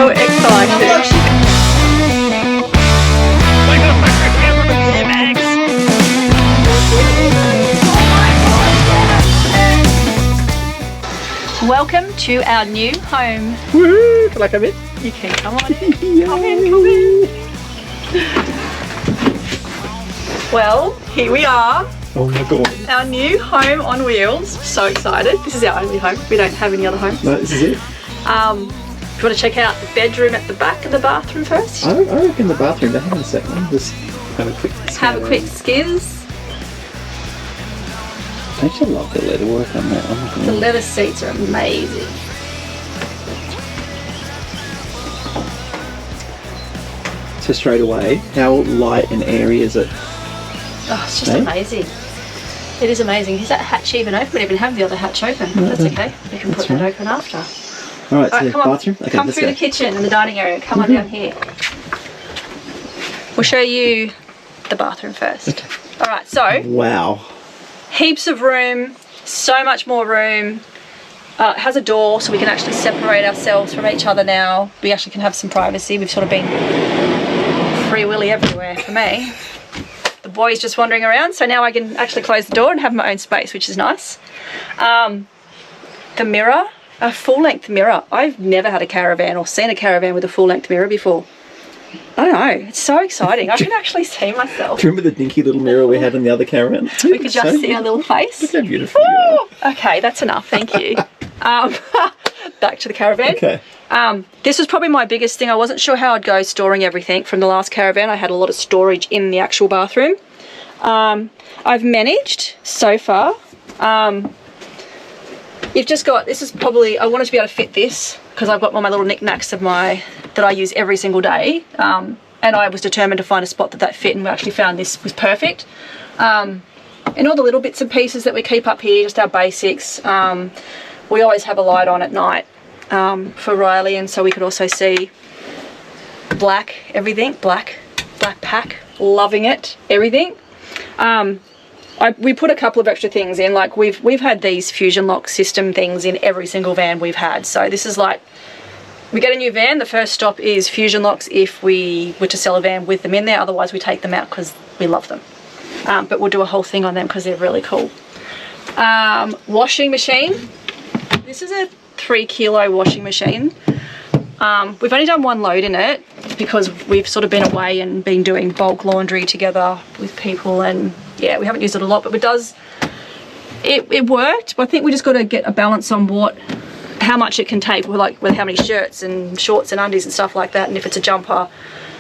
so excited. Welcome to our new home. Woo! Can I come in? You can come on in. Come in, come in. Well, here we are. Oh my god. Our new home on wheels. So excited. This is our only home. We don't have any other homes. No, this is it. If you want to check out the bedroom at the back and the bathroom first. I reckon the bathroom. Hang on a second. Just have a quick scan. Have a quick skiz. I actually love the leather work on that. The leather seats are amazing. So straight away, how light and airy is it? Oh, it's just amazing. It is amazing. Is that hatch even open? We don't even have the other hatch open. That's okay. We can put that open after. All right, so come bathroom. On. Okay, come let's through go. the kitchen and the dining area. Come on down here. We'll show you the bathroom first. Okay. All right, so Wow. heaps of room, so much more room. It has a door so we can actually separate ourselves from each other now. We actually can have some privacy. We've sort of been free willy everywhere for me. The boy's just wandering around, so now I can actually close the door and have my own space, which is nice. The mirror, a full-length mirror. I've never had a caravan or seen a caravan with a full-length mirror before. I don't know, it's so exciting. I can actually see myself. Do you remember the dinky little mirror we had in the other caravan? We could just see our little face. Look how beautiful you are. Okay, that's enough, thank you. Back to the caravan. Okay. This was probably my biggest thing. I wasn't sure how I'd go storing everything from the last caravan. I had a lot of storage in the actual bathroom. I've managed so far. You've just got, this is probably, I wanted to be able to fit this because I've got all my little knickknacks of that I use every single day. And I was determined to find a spot that fit, and we actually found this was perfect. And all the little bits and pieces that we keep up here, just our basics. We always have a light on at night for Riley, and so we could also see everything, black pack, loving it, everything. We put a couple of extra things in, like we've had these fusion lock system things in every single van we've had. So this is like, we get a new van, the first stop is fusion locks if we were to sell a van with them in there, otherwise we take them out because we love them. But we'll do a whole thing on them because they're really cool. Washing machine. This is a 3 kilo washing machine. We've only done one load in it because we've sort of been away and been doing bulk laundry together with people, and yeah, we haven't used it a lot, but it worked. But I think we just got to get a balance on how much it can take with how many shirts and shorts and undies and stuff like that, and if it's a jumper.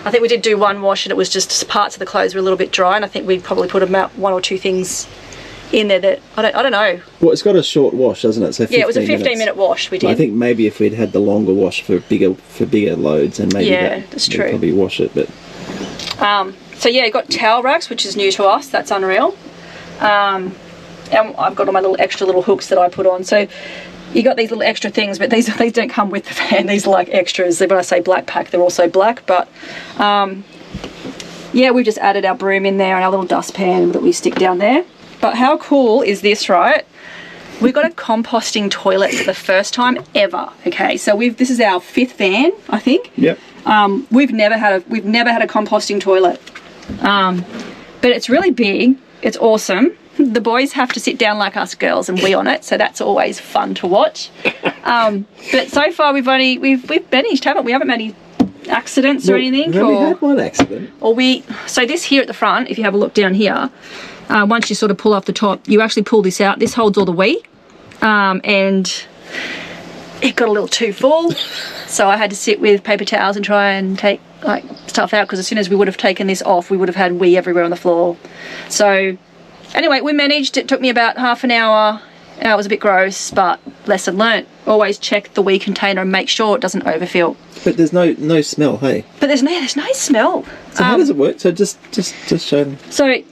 I think we did do one wash and it was just parts of the clothes were a little bit dry, and I think we probably put about 1 or 2 things in there that I don't know. Well, it's got a short wash, doesn't it? So yeah, it was a 15-minute wash we did. I think maybe if we'd had the longer wash for bigger loads, and maybe that's true. We'd probably wash it, but so yeah, you got towel racks, which is new to us. That's unreal. And I've got all my extra little hooks that I put on. So you got these little extra things, but these don't come with the van. These are like extras. When I say black pack, they're also black. But yeah, we've just added our broom in there and our little dustpan that we stick down there. But how cool is this, right? We got a composting toilet for the first time ever. Okay, so this is our 5th van, I think. Yep. We've never had a composting toilet. But it's really big. It's awesome. The boys have to sit down like us girls and wee on it, so that's always fun to watch. But so far we've managed, haven't we? We haven't had any accidents or anything. We've only had one accident. So this here at the front, if you have a look down here, once you sort of pull off the top, you actually pull this out. This holds all the wee, and it got a little too full, so I had to sit with paper towels and try and take stuff out, because as soon as we would have taken this off, we would have had wee everywhere on the floor. So anyway, we managed. It took me about half an hour. It was a bit gross, but lesson learnt. Always check the wee container and make sure it doesn't overfill. But there's no smell, hey? But there's no smell. So how does it work? So just show them. So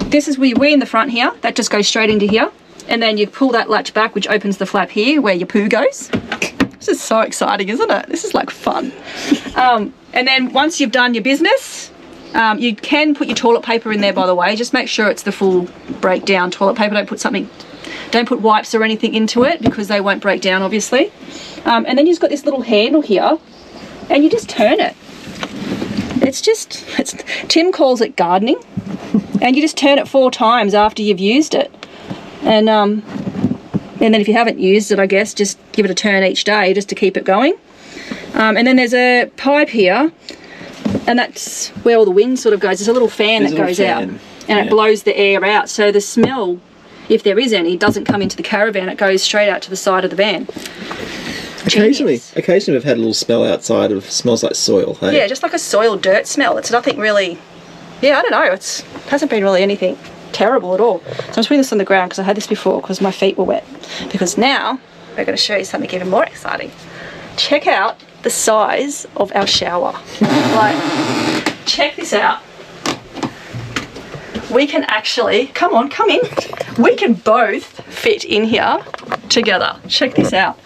this is where your wee in the front here. That just goes straight into here. And then you pull that latch back, which opens the flap here where your poo goes. This is so exciting, isn't it? This is like fun. And then once you've done your business, you can put your toilet paper in there, by the way. Just make sure it's the full breakdown toilet paper. Don't put wipes or anything into it because they won't break down, obviously. And then you've got this little handle here and you just turn it. Tim calls it gardening, and you just turn it 4 times after you've used it. And then if you haven't used it, I guess, just give it a turn each day just to keep it going. And then there's a pipe here, and that's where all the wind sort of goes. There's a little fan that goes out, and it blows the air out. So the smell, if there is any, doesn't come into the Caravan. It goes straight out to the side of the van. Occasionally we've had a little smell outside of smells like soil. Hey? Yeah, just like a soil dirt smell. It's nothing really, I don't know. It hasn't been really anything terrible at all. So I'm just putting this on the ground because I had this before because my feet were wet. Because now we're going to show you something even more exciting. Check out the size of our shower. Like, check this out. We can actually, come in. We can both fit in here together. Check this out.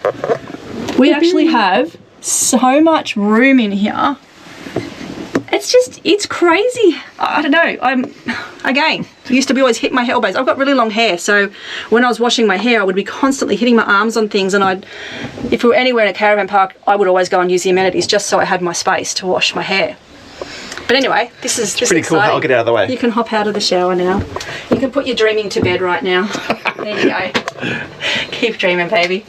We actually have so much room in here. It's crazy. I don't know. Again, used to be always hit my elbows. I've got really long hair, so when I was washing my hair, I would be constantly hitting my arms on things, and if we were anywhere in a caravan park, I would always go and use the amenities just so I had my space to wash my hair. But anyway, this is pretty cool. I'll get out of the way. You can hop out of the shower now. You can put your dreaming to bed right now. There you go. Keep dreaming, baby.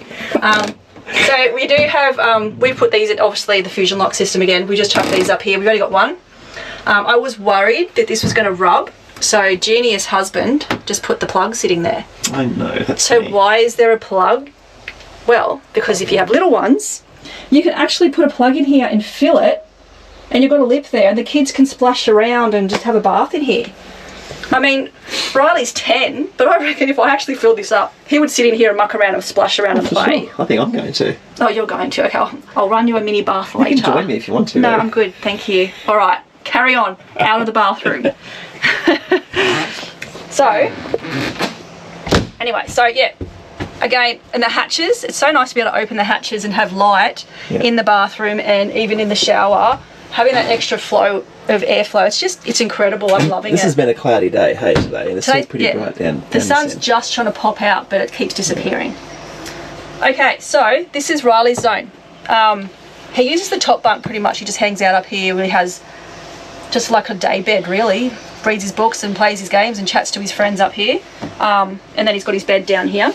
So we do have, we put these in, obviously, the fusion lock system again. We just chucked these up here. We've only got one. I was worried that this was going to rub. So Genius husband just put the plug sitting there. I know, that's So me. why is there a plug? Well, because if you have little ones, you can actually put a plug in here and fill it, and you've got a lip there, and the kids can splash around and just have a bath in here. I mean, Riley's 10, but I reckon if I actually filled this up, he would sit in here and muck around and splash around and play. Sure. I think I'm going to. Oh, you're going to? Okay, I'll run you a mini bath later. You can join me if you want to. No, I'm good, thank you. All right, carry on, out of the bathroom. So yeah, again, and the hatches, it's so nice to be able to open the hatches and have light in the bathroom and even in the shower. Having that extra flow of airflow, it's incredible. I'm loving it. This has been a cloudy day, hey, today, and it's still pretty bright down. The sun's just trying to pop out, but it keeps disappearing. Okay, so this is Riley's zone. He uses the top bunk pretty much. He just hangs out up here where he has just like a day bed, really. Reads his books and plays his games and chats to his friends up here. And then he's got his bed down here.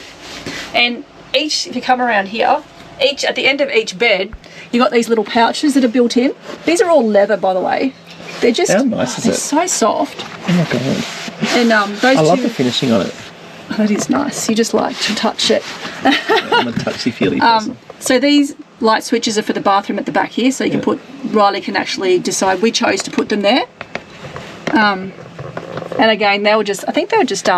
And if you come around here, at the end of each bed, you got these little pouches that are built in. These are all leather, by the way. They're just how nice is it? So soft. Oh my god. And I love the finishing on it. That is nice. You just like to touch it. I'm a touchy-feely person. So these light switches are for the bathroom at the back here, so you can Riley can actually decide. We chose to put them there. And again, I think they were just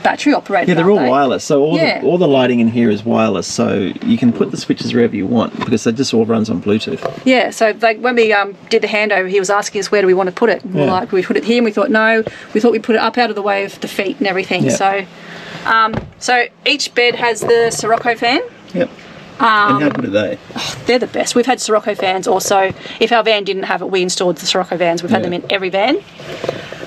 battery operated. Yeah, they're all wireless. So all the lighting in here is wireless. So you can put the switches wherever you want because it just all runs on Bluetooth. Yeah. So like when we did the handover, he was asking us where do we want to put it. And we're like, we put it here, and we thought no. We thought we'd put it up out of the way of the feet and everything. Yeah. So each bed has the Sirocco fan. Yep. And how good are they? Oh, they're the best. We've had Sirocco fans also. If our van didn't have it, we installed the Sirocco vans. We've had them in every van.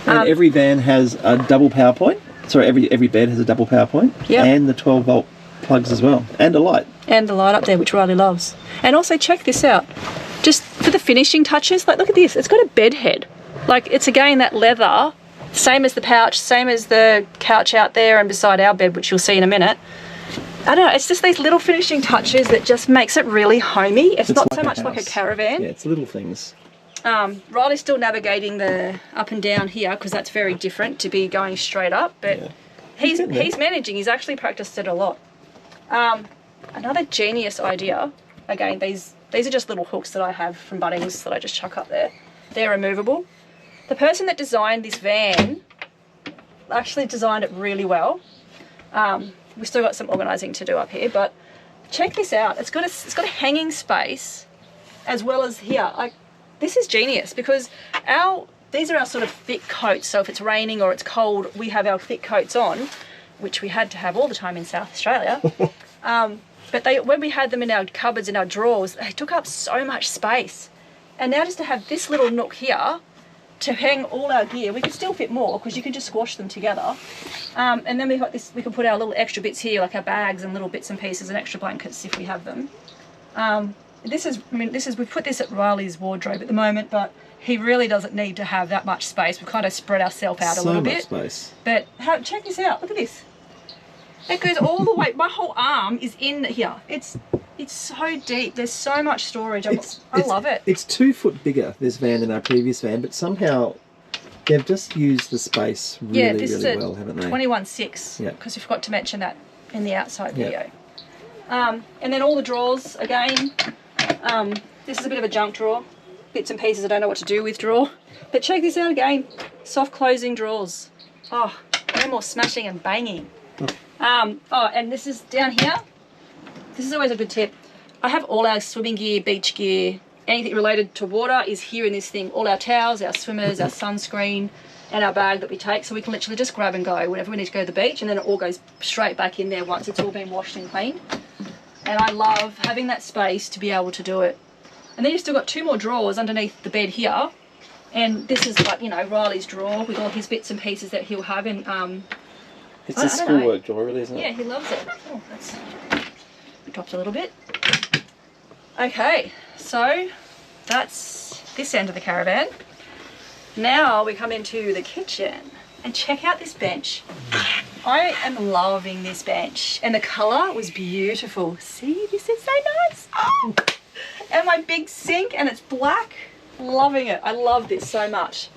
And every van has a double power point. Sorry, every bed has a double power point. Yep. And the 12-volt plugs as well. And a light. And the light up there, which Riley loves. And also check this out. Just for the finishing touches, like look at this. It's got a bed head. Like it's again that leather, same as the pouch, same as the couch out there and beside our bed, which you'll see in a minute. I don't know, it's just these little finishing touches that just makes it really homey. It's not like so much like a caravan. Yeah, it's little things. Riley's still navigating the up and down here because that's very different to be going straight up, but he's managing. He's actually practiced it a lot. Another genius idea, again, these are just little hooks that I have from Bunnings that I just chuck up there. They're removable. The person that designed this van actually designed it really well. We've still got some organising to do up here, but check this out. It's got a hanging space as well as here. This is genius because these are our sort of thick coats. So if it's raining or it's cold, we have our thick coats on, which we had to have all the time in South Australia. But when we had them in our cupboards and our drawers, they took up so much space. And now just to have this little nook here to hang all our gear, we could still fit more because you can just squash them together. And then we've got this, we can put our little extra bits here, like our bags and little bits and pieces and extra blankets if we have them. this is, we've put this at Riley's wardrobe at the moment, but he really doesn't need to have that much space. We've kind of spread ourselves out a little bit. So much space. But check this out. Look at this. It goes all the way. My whole arm is in here. It's so deep. There's so much storage. I love it. It's 2 foot bigger, this van, than our previous van, but somehow they've just used the space really well, haven't they? 21.6. Yeah. Because we forgot to mention that in the outside video. And then all the drawers again. This is a bit of a junk drawer. Bits and pieces I don't know what to do with drawer. But check this out again. Soft closing drawers. Oh, no more smashing and banging. And this is down here. This is always a good tip. I have all our swimming gear, beach gear, anything related to water is here in this thing. All our towels, our swimmers, our sunscreen, and our bag that we take. So we can literally just grab and go whenever we need to go to the beach, and then it all goes straight back in there once it's all been washed and cleaned. And I love having that space to be able to do it. And then you've still got 2 more drawers underneath the bed here. And this is like, you know, Riley's drawer with all his bits and pieces that he'll have in it's a schoolwork drawer, really, isn't it? Yeah, he loves it. Oh, that's dropped a little bit. Okay, so that's this end of the caravan. Now we come into the kitchen and check out this bench. I am loving this bench, and the colour was beautiful. See, this is so nice. Oh! And my big sink, and it's black. Loving it. I love this so much.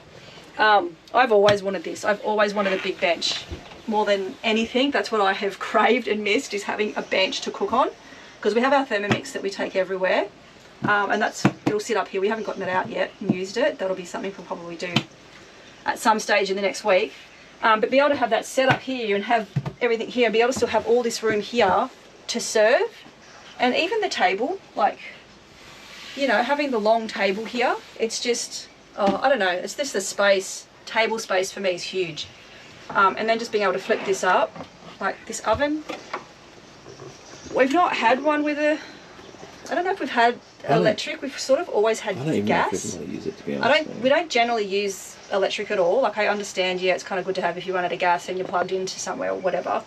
I've always wanted this. I've always wanted a big bench. More than anything, that's what I have craved and missed, is having a bench to cook on, because we have our Thermomix that we take everywhere, and it'll sit up here. We haven't gotten it out yet and used it. That'll be something we'll probably do at some stage in the next week, but be able to have that set up here and have everything here and be able to still have all this room here to serve, and even the table, like, you know, having the long table here, it's just, I don't know, it's just the space. Table space for me is huge. And then just being able to flip this up, like this oven. We've not had one with I don't know if we've had electric. We've sort of always had gas. I don't even know if we really use it, to be honest. We don't generally use electric at all. Like, I understand, yeah, it's kind of good to have if you run out of gas and you're plugged into somewhere or whatever.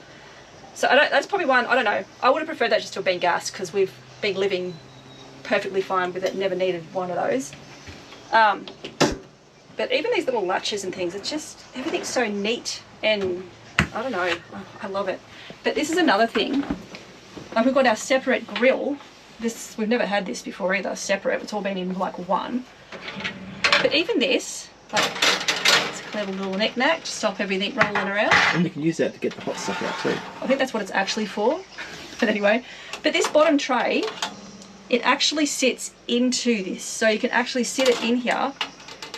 So that's probably one, I don't know. I would have preferred that just to have been gas, because we've been living perfectly fine with it, never needed one of those. But even these little latches and things, it's just, everything's so neat, and I don't know, I love it. But this is another thing. Like, we've got our separate grill. We've never had this before either, separate. It's all been in like one. But even this, like, it's a clever little knick-knack to stop everything rolling around. And you can use that to get the hot stuff out too. I think that's what it's actually for. But anyway, but this bottom tray, it actually sits into this. So you can actually sit it in here,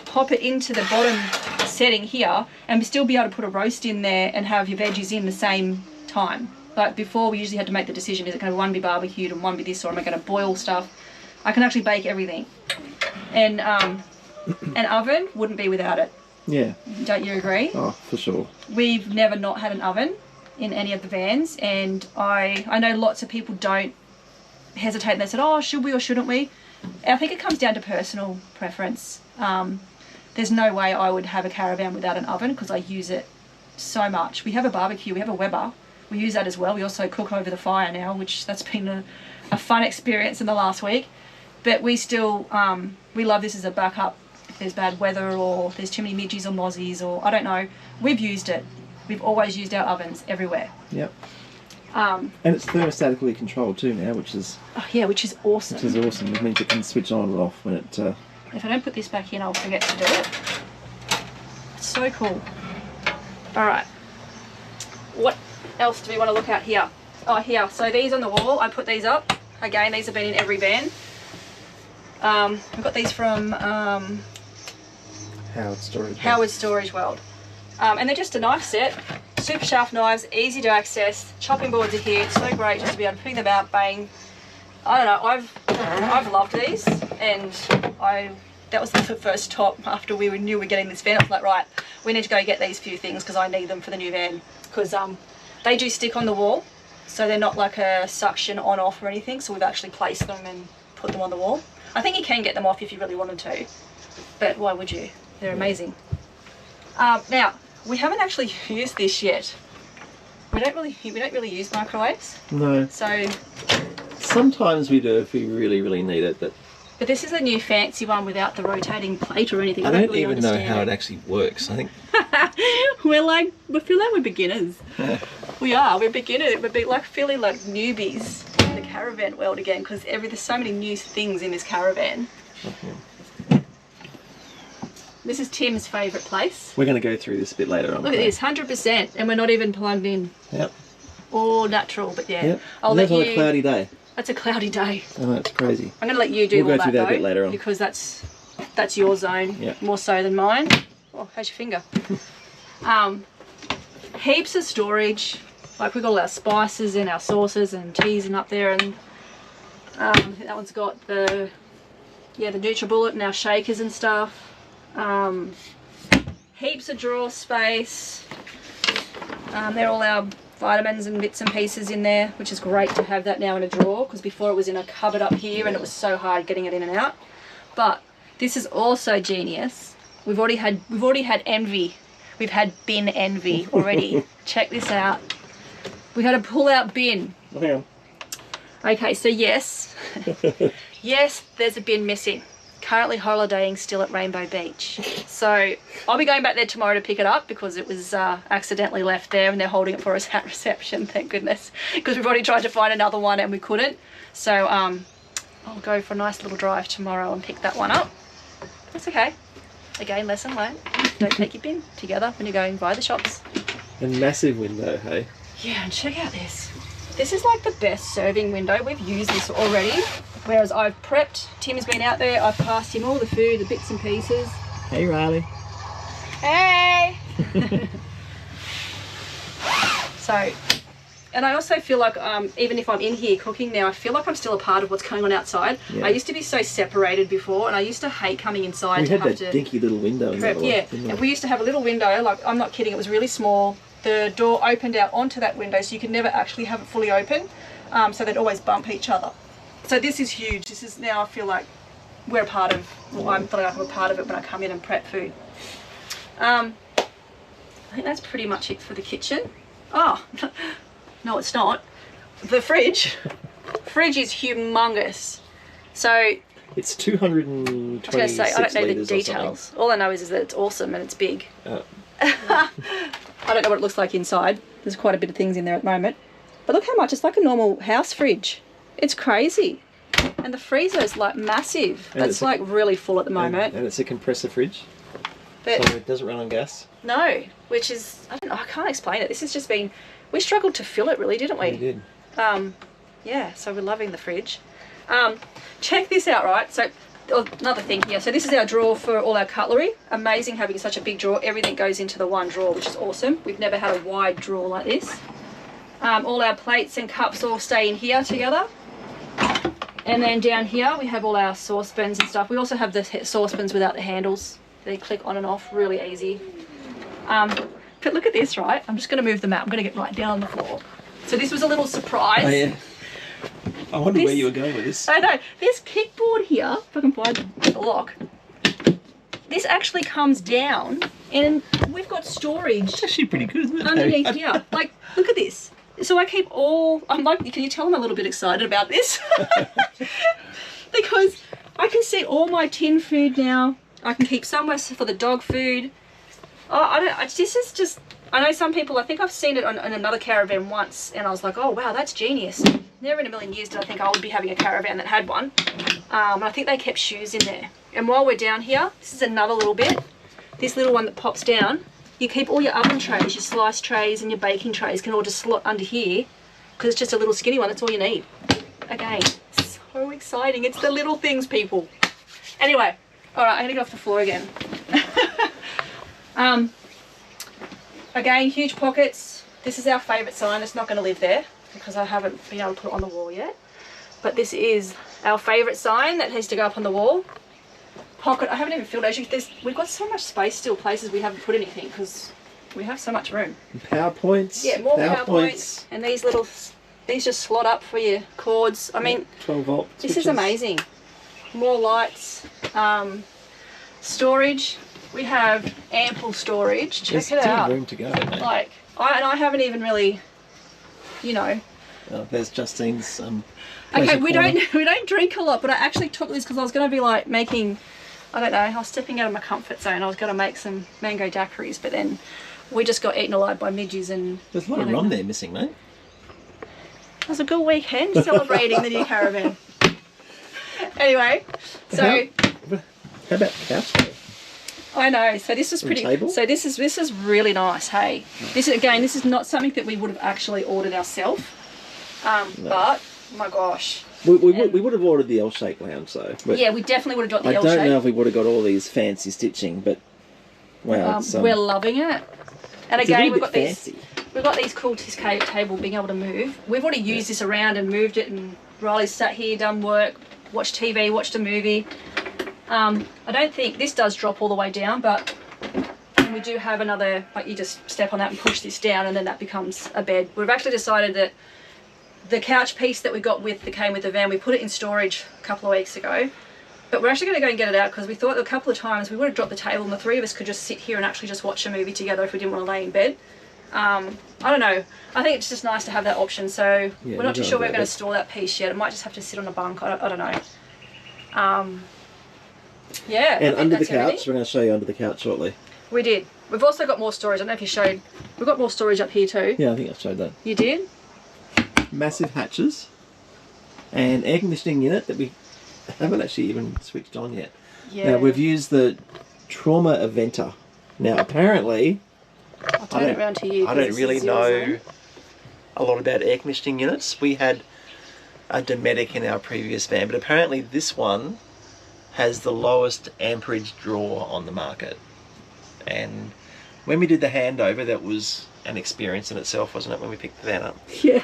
pop it into the bottom setting here, and still be able to put a roast in there and have your veggies in the same time. Like before, we usually had to make the decision, is it going to one be barbecued and one be this, or am I going to boil stuff? I can actually bake everything. And an oven wouldn't be without it. Yeah. Don't you agree? Oh, for sure. We've never not had an oven in any of the vans, and I know lots of people don't hesitate, and they said, oh, should we or shouldn't we? I think it comes down to personal preference. There's no way I would have a caravan without an oven, because I use it so much. We have a barbecue, we have a Weber. We use that as well. We also cook over the fire now, which that's been a fun experience in the last week. But we still, we love this as a backup if there's bad weather or there's too many midges or mozzies, or I don't know. We've used it. We've always used our ovens everywhere. Yep. And it's thermostatically controlled too now, which is... Oh yeah, which is awesome. Which is awesome. It means it can switch on or off when it... If I don't put this back in, I'll forget to do it. It's so cool. Alright. What else do we want to look at here? Oh, here. So these on the wall, I put these up. Again, these have been in every van. I've got these from Howard's Storage World. And they're just a knife set. Super sharp knives, easy to access. Chopping boards are here. It's so great just to be able to pick them out, bang. I don't know, I've loved these, and that was the first top after we knew we were getting this van. I was like, right, we need to go get these few things because I need them for the new van. Because they do stick on the wall, so they're not like a suction on off or anything, so we've actually placed them and put them on the wall. I think you can get them off if you really wanted to, but why would you? They're amazing. Now, we haven't actually used this yet. We don't really use microwaves. No. So Sometimes we do if we really, really need it, but this is a new fancy one without the rotating plate or anything. I don't really even know understand how it actually works. I think we feel like we're beginners. We are. We're beginners. We're feeling like newbies in the caravan world again because there's so many new things in this caravan. This is Tim's favourite place. We're going to go through this a bit later on. Look at this, 100%, and we're not even plugged in. Yep. All natural, but yeah. Yep. I'll let let you. you. On a cloudy day. That's a cloudy day. I know, it's crazy. I'm going to let you do all We'll that go through that though, a bit later on. because that's your zone, Yep. more so than mine. Oh, how's your finger? Heaps of storage. Like we've got all our spices and our sauces and teas and up there, and I think that one's got the NutriBullet and our shakers and stuff. Heaps of drawer space. They're all our vitamins and bits and pieces in there, which is great to have that now in a drawer, because before it was in a cupboard up here and it was so hard getting it in and out. But this is also genius. We've already had envy. We've had bin envy already. Check this out. We had a pull-out bin. Oh, hang on. Okay, so yes, yes, there's a bin missing. Currently holidaying still at Rainbow Beach. So I'll be going back there tomorrow to pick it up because it was accidentally left there and they're holding it for us at reception, thank goodness. Because we've already tried to find another one and we couldn't. So I'll go for a nice little drive tomorrow and pick that one up. That's okay. Again, lesson learned. Don't take your bin together when you're going by the shops. A massive window, hey? Yeah, and check out this. This is like the best serving window. We've used this already. Whereas I've prepped, Tim's been out there, I've passed him all the food, the bits and pieces. Hey, Riley. Hey! So, and I also feel like even if I'm in here cooking now, I feel like I'm still a part of what's going on outside. Yeah. I used to be so separated before, and I used to hate coming inside We to had have that to dinky little window in prep. that Yeah, one, and we used to have a little window, like I'm not kidding, it was really small. The door opened out onto that window, so you could never actually have it fully open. So they'd always bump each other. So this is huge. This is now, I feel like we're a part of, well, I'm feeling like I'm a part of it when I come in and prep food. I think that's pretty much it for the kitchen. Oh, no it's not. The fridge. Fridge is humongous. So it's 226 I was going to say, I don't know the details. details. All I know is that it's awesome and it's big. I don't know what it looks like inside. There's quite a bit of things in there at the moment. But look how much, it's like a normal house fridge. It's crazy. And the freezer is like massive. And it's like really full at the moment. And it's a compressor fridge. But So it doesn't run on gas. no, which is, I don't know, I can't explain it. This has just been, we struggled to fill it really, didn't we? We did. Yeah, so we're loving the fridge. Check this out, right? So another thing here. So this is our drawer for all our cutlery. Amazing having such a big drawer. Everything goes into the one drawer, which is awesome. We've never had a wide drawer like this. All our plates and cups all stay in here together. And then down here we have all our saucepans and stuff. We also have the saucepans without the handles. They click on and off really easy. But look at this, right? I'm just going to move them out. I'm going to get right down on the floor. So this was a little surprise. Oh, yeah. I wonder where you were going with this. I know. This kickboard here, if I can find the lock, this actually comes down and we've got storage. It's actually pretty good, isn't it? Underneath here. Like, look at this. So I keep all, I'm like, can you tell I'm a little bit excited about this? Because I can see all my tin food now. I can keep somewhere for the dog food. Oh, this is just, I know some people, I think I've seen it on another caravan once and I was like, oh wow, that's genius. Never in a million years did I think I would be having a caravan that had one. And I think they kept shoes in there. And while we're down here, this is another little bit. This little one that pops down, you keep all your oven trays, your slice trays and your baking trays can all just slot under here because it's just a little skinny one, that's all you need. Again, so exciting. It's the little things, people. Anyway, all right, I'm gonna get off the floor again. Again, huge pockets. This is our favourite sign. It's not going to live there because I haven't been able to put it on the wall yet. But this is our favourite sign that has to go up on the wall. Pocket. I haven't even filled it. We've got so much space still, places we haven't put anything because we have so much room. PowerPoints. Yeah, more PowerPoints. And these just slot up for your cords. I mean, 12 volt this switches. is amazing. More lights. Storage. We have ample storage. Check it out. There's still room to go, mate. Like, I haven't even really, you know. There's Justine's Okay, we don't drink a lot, but I actually took this because I was going to be like making, I don't know, I was stepping out of my comfort zone. I was going to make some mango daiquiris, but then we just got eaten alive by midges and... There's a lot of rum there missing, mate. It was a good weekend celebrating the new Caravan. Anyway, so... How about the couch though? I know, so this is pretty... Table? So this is really nice, hey. This is, again, this is not something that we would have actually ordered ourselves. No. But, oh my gosh. We would have ordered the L-shaped lounge though. But yeah, we definitely would have got the L-shape. I don't know if we would have got all these fancy stitching, but wow, we're loving it. And again, we've got fancy. We've got these cool table being able to move. We've already used this around and moved it, and Riley's sat here, done work, watched TV, watched a movie. I don't think this does drop all the way down, but we do have another, like you just step on that and push this down and then that becomes a bed. We've actually decided that the couch piece that we got that came with the van, we put it in storage a couple of weeks ago, but we're actually going to go and get it out because we thought a couple of times we would have dropped the table and the three of us could just sit here and actually just watch a movie together if we didn't want to lay in bed. I don't know. I think it's just nice to have that option, so we're not too sure we're going to store that piece yet. It might just have to sit on a bunk. I don't know. Yeah. And under the couch, we're going to show you under the couch shortly. We did. We've also got more storage. I don't know if you showed. We've got more storage up here too. Yeah, I think I showed that. You did? Massive hatches and air conditioning unit that we haven't actually even switched on yet. Yeah. Now we've used the Trauma Eventer. Now apparently, I'll turn it around to you. I don't really know a lot about air conditioning units. We had a Dometic in our previous van, but apparently this one has the lowest amperage draw on the market. And when we did the handover, that was an experience in itself, wasn't it, when we picked the van up? Yeah.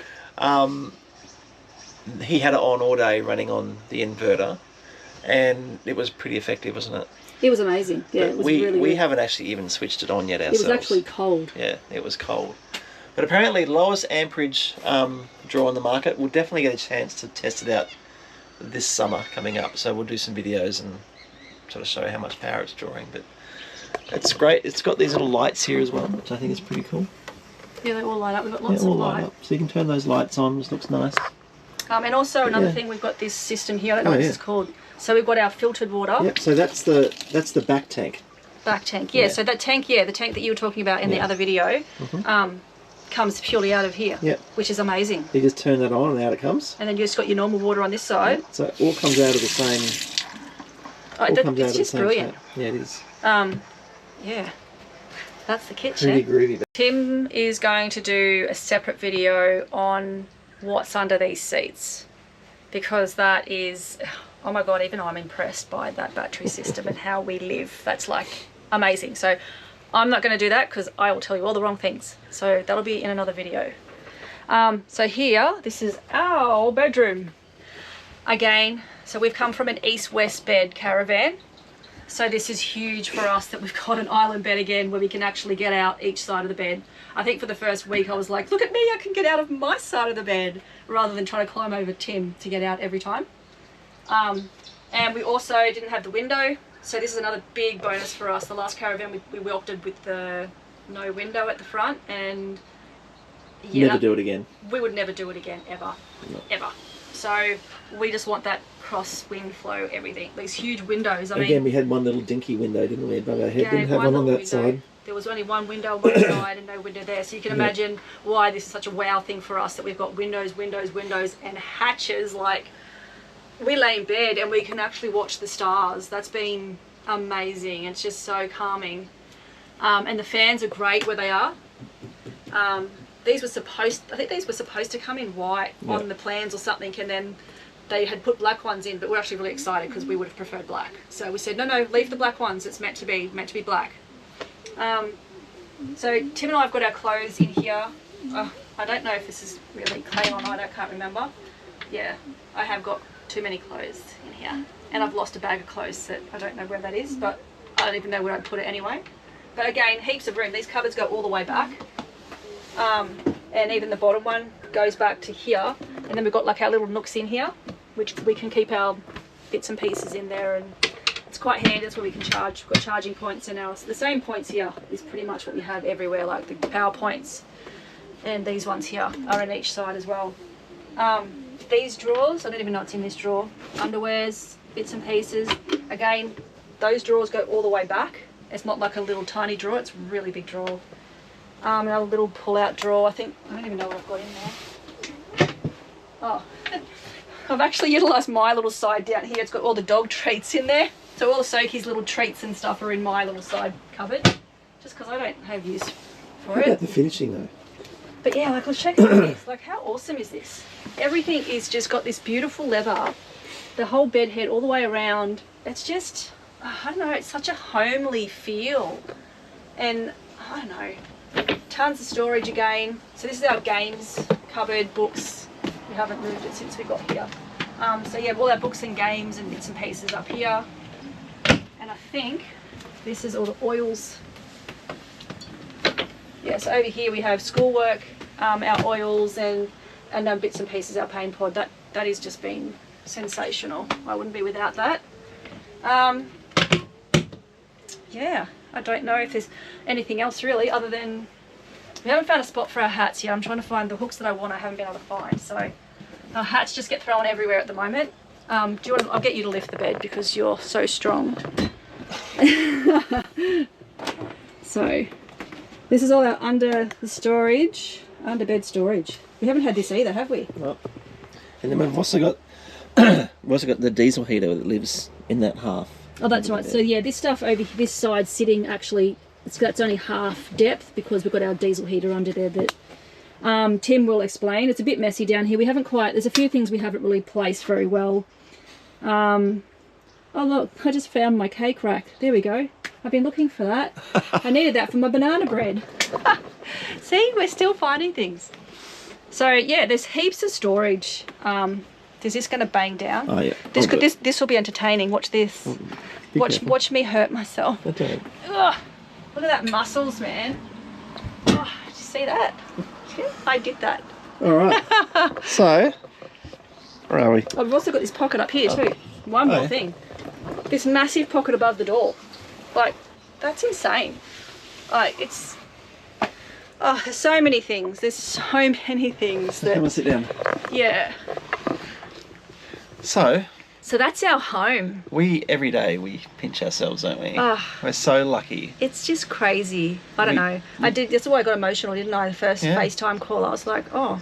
He had it on all day running on the inverter, and it was pretty effective, wasn't it? It was amazing. Yeah, it was really we good. haven't actually even switched it on yet ourselves. It was actually cold. Yeah, it was cold. But apparently lowest amperage draw on the market. We'll definitely get a chance to test it out this summer coming up. So we'll do some videos and sort of show how much power it's drawing. But it's great. It's got these little lights here as well, which I think is pretty cool. Yeah, they all light up. We've got lots of light. Up. So you can turn those lights on, which looks nice. And also another thing, we've got this system here. I don't know what this is called. So we've got our filtered water. Yep. So that's the back tank. Back tank. Yeah. So that tank, the tank that you were talking about in the other video, comes purely out of here. Yep. Which is amazing. You just turn that on and out it comes. And then you just got your normal water on this side. Yep. So it all comes out of the same. It's just brilliant. Yeah, it is. Yeah. That's the kitchen. Pretty groovy. Tim is going to do a separate video on what's under these seats, because that is, oh my god, even I'm impressed by that battery system and how we live. That's like amazing. So I'm not going to do that because I will tell you all the wrong things. So that'll be in another video. So here, this is our bedroom. Again, so we've come from an east-west bed Caravan. So this is huge for us that we've got an island bed again where we can actually get out each side of the bed. I think for the first week I was like, look at me, I can get out of my side of the bed, rather than trying to climb over Tim to get out every time. And we also didn't have the window, so this is another big bonus for us. The last Caravan we opted with the no window at the front, and yeah, never do it again. We would never do it again, ever. No. Ever. So we just want that cross wind flow, everything. These huge windows. I mean, we had one little dinky window, didn't we, above our head? Didn't have one on that side. There was only one window on one side and no window there. So you can imagine why this is such a wow thing for us, that we've got windows, windows, windows and hatches. Like, we lay in bed and we can actually watch the stars. That's been amazing. It's just so calming. And the fans are great where they are. These were supposed, I think these were supposed to come in white on the plans or something, and then they had put black ones in, but we're actually really excited because we would have preferred black. So we said, no, leave the black ones. It's meant to be black. So Tim and I have got our clothes in here. I don't know if this is really clay or not. I can't remember. Yeah, I have got too many clothes in here, and I've lost a bag of clothes that I don't know where that is, but I don't even know where I'd put it anyway. But again, heaps of room. These cupboards go all the way back. And even the bottom one goes back to here, and then we've got like our little nooks in here, which we can keep our bits and pieces in there, and it's quite handy. That's where we can charge. We've got charging points, and the same points here is pretty much what we have everywhere, like the power points, and these ones here are on each side as well. these drawers, I don't even know what's in this drawer. Underwears, bits and pieces. Again, those drawers go all the way back. It's not like a little tiny drawer, it's a really big drawer. Another little pull-out drawer. I don't even know what I've got in there. Oh, I've actually utilised my little side down here. It's got all the dog treats in there. So all the Soki's little treats and stuff are in my little side cupboard. Just because I don't have use for How it. about the finishing though? But yeah, like let's check out this. Like how awesome is this? Everything is just got this beautiful leather. The whole bed head all the way around. It's just, I don't know, it's such a homely feel. And I don't know, tons of storage again. So this is our games cupboard, books. We haven't moved it since we got here. So yeah, all our books and games and bits and pieces up here. And I think this is all the oils. Yeah, so over here we have schoolwork, our oils and bits and pieces, our paint pod. That has just been sensational. I wouldn't be without that. Yeah, I don't know if there's anything else really other than we haven't found a spot for our hats yet. I'm trying to find the hooks that I want. I haven't been able to find. So our hats just get thrown everywhere at the moment. Do you want? I'll get you to lift the bed because you're so strong. So this is all our under bed storage. We haven't had this either, have we? Well, and then we've also got the diesel heater that lives in that half. Oh, that's right. So yeah, this stuff over this side sitting actually, that's only half depth because we've got our diesel heater under there that Tim will explain. It's a bit messy down here. We haven't quite, there's a few things we haven't really placed very well. Oh look, I just found my cake rack. There we go. I've been looking for that. I needed that for my banana bread. See, we're still finding things. So yeah, there's heaps of storage. Is this going to bang down? Oh yeah. This will be entertaining. Watch this. Watch me hurt myself. Okay. Ugh, look at that muscles, man. Oh, did you see that? I did that. All right. So, where are we? I've also got this pocket up here too. One more thing. This massive pocket above the door. Like, that's insane. Like, it's... Oh, there's so many things. There's so many things that... Come on, sit down. Yeah. So that's our home. Every day we pinch ourselves, don't we? Oh, We're so lucky. it's just crazy. I don't know. That's why I got emotional, didn't I? The first FaceTime call, I was like, oh,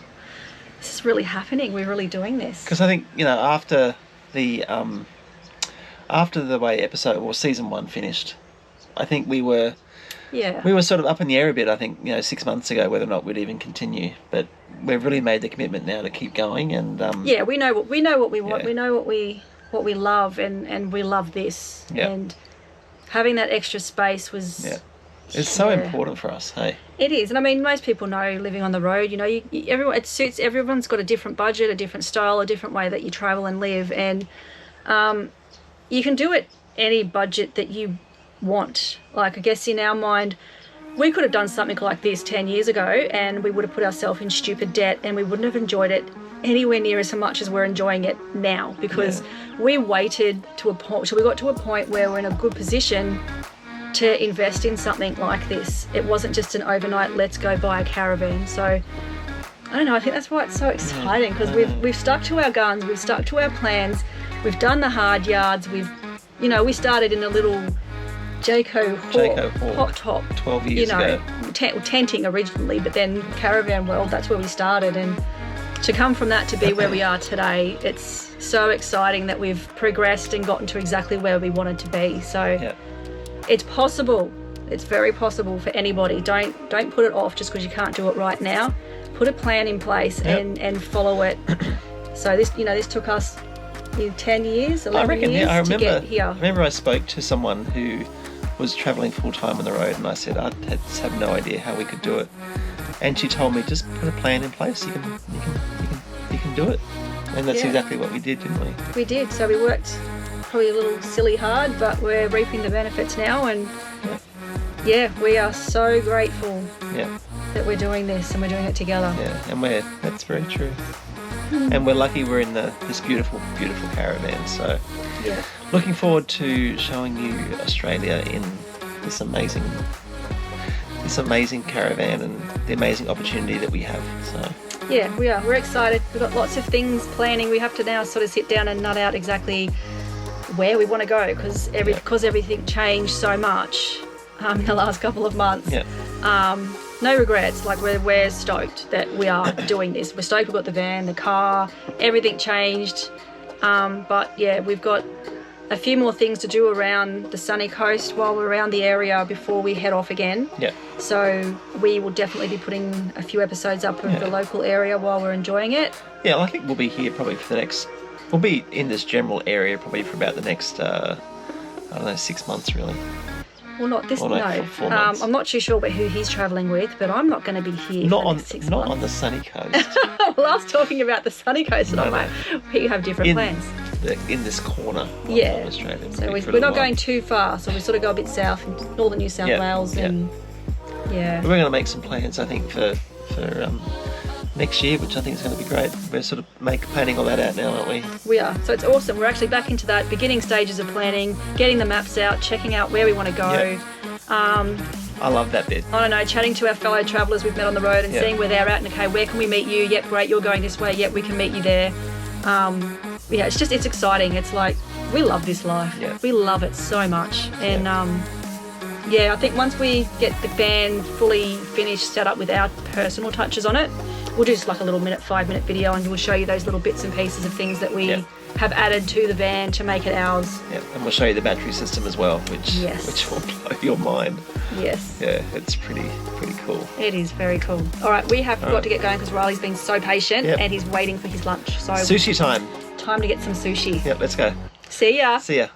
this is really happening. We're really doing this. Because I think, after the way season 1 finished, I think we were sort of up in the air a bit. I think 6 months ago whether or not we'd even continue, but we've really made the commitment now to keep going. And yeah, we know what we want. Yeah. We know what we love, and we love this. Yeah. And having that extra space was it's so important for us. Hey, it is. And I mean, most people know living on the road, it suits everyone's got a different budget, a different style, a different way that you travel and live, and you can do it any budget that you want. Like, I guess in our mind, we could have done something like this 10 years ago and we would have put ourselves in stupid debt and we wouldn't have enjoyed it anywhere near as much as we're enjoying it now, because we waited to a point, so we got to a point where we're in a good position to invest in something like this. It wasn't just an overnight, let's go buy a caravan. So I don't know, I think that's why it's so exciting, because we've stuck to our guns, we've stuck to our plans, we've done the hard yards, we started in a little Jayco hot top 12 years ago. Tenting originally, but then Caravan World, that's where we started, and to come from that to be where we are today, it's so exciting that we've progressed and gotten to exactly where we wanted to be. So it's possible. It's very possible for anybody. Don't put it off just because you can't do it right now. Put a plan in place and follow it. So this took us 10 years, 11 years to get here. I remember I spoke to someone who was travelling full time on the road, and I said I just have no idea how we could do it. And she told me, just put a plan in place. You can do it. And that's exactly what we did, didn't we? We did. So we worked probably a little silly hard, but we're reaping the benefits now, and we are so grateful that we're doing this and we're doing it together. Yeah, and that's very true. And we're lucky we're in this beautiful, beautiful caravan. So looking forward to showing you Australia in this amazing caravan and the amazing opportunity that we have. So Yeah, we are. We're excited. We've got lots of things planning. We have to now sort of sit down and nut out exactly where we want to go because everything changed so much in the last couple of months. Yeah. No regrets. Like we're stoked that we are doing this. We're stoked we've got the van, the car, everything changed. But yeah, we've got a few more things to do around the sunny coast while we're around the area before we head off again. Yeah. So we will definitely be putting a few episodes up of the local area while we're enjoying it. Yeah, I think we'll be here probably for the next... We'll be in this general area probably for about the next, 6 months really. Well, not this, Or no. 4 months. I'm not too sure about who he's travelling with, but I'm not going to be here for the next 6 months. Not on the sunny coast. Well, I was talking about the sunny coast, and I'm like, we have different plans. In this corner of Australia. So we're not going too far, so we sort of go a bit south, northern New South Wales, and We're going to make some plans, I think, for next year, which I think is going to be great. We're sort of planning all that out now, aren't we? We are. So it's awesome. We're actually back into that beginning stages of planning, getting the maps out, checking out where we want to go. Yep. I love that bit. I don't know, chatting to our fellow travellers we've met on the road and seeing where they're at and, okay, where can we meet you? Yep, great, you're going this way. Yep, we can meet you there. It's exciting. It's like, we love this life. Yeah. We love it so much. And I think once we get the van fully finished, set up with our personal touches on it, we'll do just like a little 5-minute video and we'll show you those little bits and pieces of things that we have added to the van to make it ours. Yeah, and we'll show you the battery system as well, which will blow your mind. Yes. Yeah, it's pretty cool. It is very cool. All right, we have got to get going because Riley's been so patient and he's waiting for his lunch. So Sushi time. time to get some sushi. Yep, let's go. See ya. See ya.